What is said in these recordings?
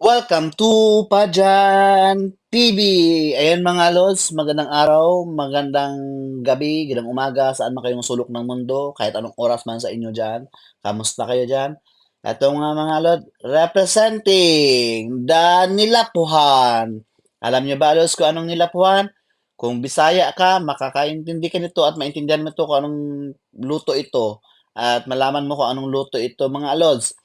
Welcome to Pajan TV. Ayan mga lods, magandang araw, magandang gabi, magandang umaga, saan man kayong sulok ng mundo, kahit anong oras man sa inyo dyan. Kamusta kayo dyan? Ito nga mga lod, representing the Nilapuhan. Alam niyo ba lods kung anong Nilapuhan? Kung Bisaya ka, makakaintindi ka nito at maintindihan mo ito kung anong luto ito. At malaman mo kung anong luto ito mga lods.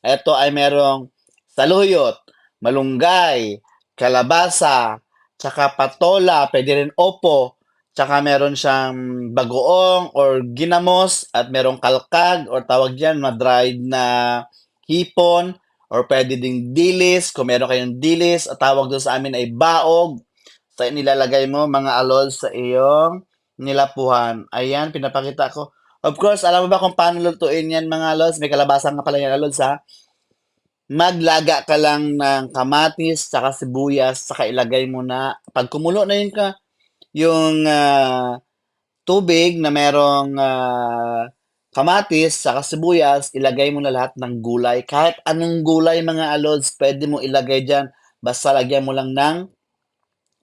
Ito ay merong saluyot, malunggay, kalabasa, tsaka patola, pwede rin opo, tsaka meron siyang bagoong or ginamos at merong kalkag or tawag diyan na dried na hipon or pwede ding dilis, kung meron kayong dilis, at tawag doon sa amin ay baog. So, nilalagay mo mga alol sa iyong nilapuhan. Ayan, pinapakita ko. Of course, alam mo ba kung paano lutuin yan mga lods? May kalabasa nga pala yan lods ha. Maglaga ka lang ng kamatis tsaka sibuyas tsaka ilagay mo na 'pag kumulo na yung tubig na merong kamatis tsaka sibuyas, ilagay mo na lahat ng gulay. Kahit anong gulay mga alods puwede mo ilagay diyan, basta lagyan mo lang ng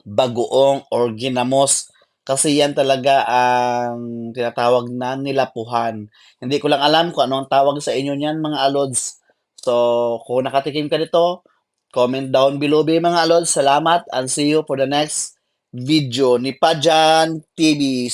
bagoong or ginamos. Kasi yan talaga ang tinatawag na nilapuhan. Hindi ko lang alam kung ano ang tawag sa inyo niyan mga alods. So, kung nakatikim ka nito, comment down below mga alods. Salamat and see you for the next video ni Pajan TV.